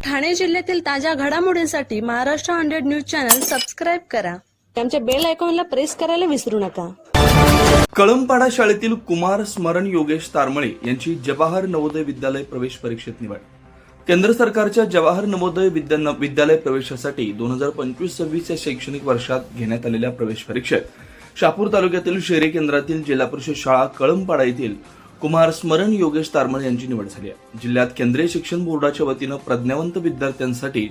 ठाणे जिल्ह्यातील ताज्या घडामोडींसाठी महाराष्ट्र 100 न्यूज चॅनल सबस्क्राईब करा. आमच्या बेल आयकॉनला प्रेस करायला विसरू नका. कळंबपाडा शाळेतील कुमार स्मरण योगेश तारमळे यांची जवाहर नवोदय विद्यालय प्रवेश परीक्षेत निवड. केंद्र सरकारच्या जवाहर नवोदय विद्यालय प्रवेशासाठी 2025-26 या शैक्षणिक वर्षात घेण्यात आलेल्या प्रवेश परीक्षेत शहापूर तालुक्यातील शेरे केंद्रातील जिल्हा परिषद शाळा कळंबपाडा येथील कुमार स्मरण योगेश तारमळे यांची निवड झाली आहे. जिल्ह्यात केंद्रीय शिक्षण बोर्डाच्या वतीनं प्रज्ञावंत विद्यार्थ्यांसाठी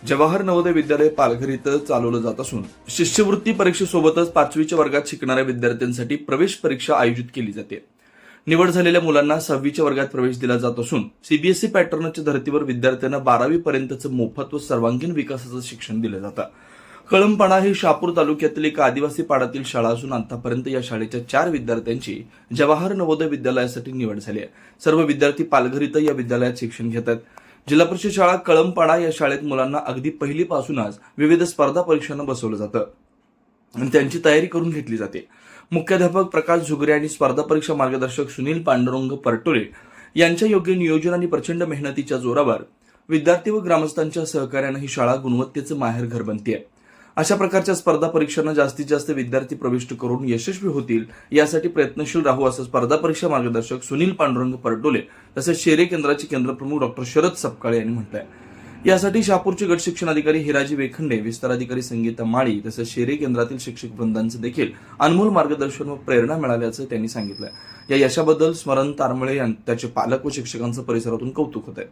जवाहर नवोदय विद्यालय पालघर इथं चालवलं जात असून शिष्यवृत्ती परीक्षेसोबतच 5वीच्या वर्गात शिकणाऱ्या विद्यार्थ्यांसाठी प्रवेश परीक्षा आयोजित केली जाते. निवड झालेल्या मुलांना 6वीच्या वर्गात प्रवेश दिला जात असून सीबीएसई पॅटर्नच्या धर्तीवर विद्यार्थ्यांना 12वी पर्यंतचं मोफत व सर्वांगीण विकासाचं शिक्षण दिलं जातं. कळंबपाडा ही शहापूर तालुक्यातील एक आदिवासी पाड्यातील शाळा असून आतापर्यंत या शाळेच्या 4 विद्यार्थ्यांची जवाहर नवोदय विद्यालयासाठी निवड झाली आहे. सर्व विद्यार्थी पालघर इथं या विद्यालयात शिक्षण घेतात. जिल्हा परिषद शाळा कळंबपाडा या शाळेत मुलांना अगदी पहिलीपासूनच विविध स्पर्धा परीक्षांना बसवलं जातं आणि त्यांची तयारी करून घेतली जाते. मुख्याध्यापक प्रकाश झुगरे आणि स्पर्धा परीक्षा मार्गदर्शक सुनील पांडुरंग परटोले यांच्या योग्य नियोजन आणि प्रचंड मेहनतीच्या जोरावर विद्यार्थी व ग्रामस्थांच्या सहकार्यानं ही शाळा गुणवत्तेचं माहेरघर बनतेय. अशा प्रकारच्या स्पर्धा परीक्षांना जास्तीत जास्त विद्यार्थी प्रविष्ट करून यशस्वी होतील यासाठी प्रयत्नशील राहू असं स्पर्धा परीक्षा मार्गदर्शक सुनील पांडुरंग परटोले तसेच शेरे केंद्राचे केंद्रप्रमुख डॉक्टर शरद सपकाळे यांनी म्हटलंय. यासाठी शहापूरचे गट शिक्षण अधिकारी हिराजी वेखंडे, विस्तार अधिकारी संगीता माळी तसेच शेरे केंद्रातील शिक्षक वृंदांचं देखील अनमोल मार्गदर्शन व प्रेरणा मिळाल्याचं त्यांनी सांगितलं. या यशाबद्दल स्मरण तारमळे त्याचे पालक व शिक्षकांचं परिसरातून कौतुक होत आहे.